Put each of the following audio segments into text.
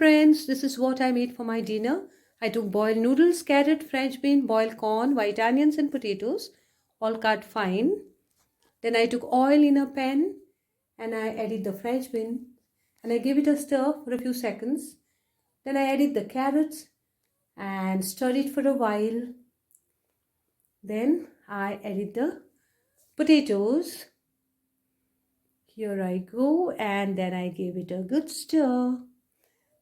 friends, this is what I made for my dinner. I took boiled noodles, carrot, French bean, boiled corn, white onions and potatoes, all cut fine. Then I took oil in a pan and I added the French bean and I gave it a stir for a few seconds. Then I added the carrots and stirred it for a while. Then I added the potatoes. Here I go, and then I gave it a good stir.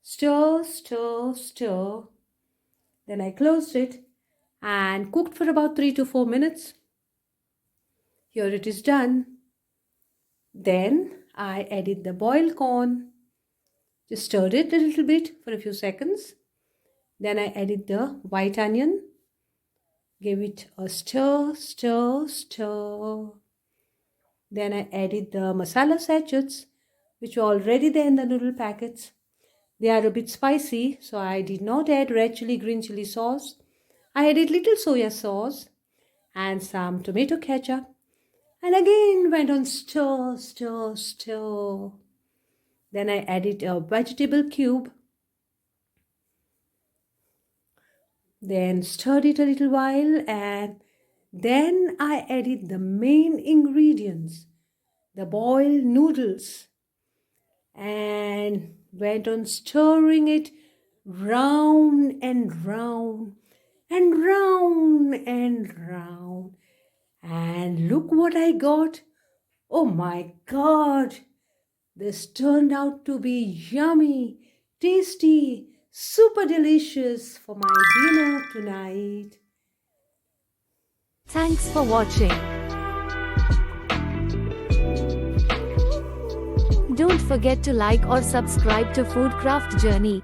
Stir, stir, stir. Then I closed it and cooked for about 3 to 4 minutes. Here it is done. Then I added the boiled corn. Just stirred it a little bit for a few seconds. Then I added the white onion. Gave it a stir, stir, stir. Then I added the masala sachets, which were already there in the noodle packets. They are a bit spicy, so I did not add red chili, green chili sauce. I added little soya sauce and some tomato ketchup. And again went on stir, stir, stir. Then I added a vegetable cube. Then stirred it a little while and then I added the main ingredients, the boiled noodles, and went on stirring it round and round and round and round. And look what I got. Oh my God! This turned out to be yummy, tasty, super delicious for my dinner tonight. Thanks for watching. Don't forget to like or subscribe to Food Craft Journey.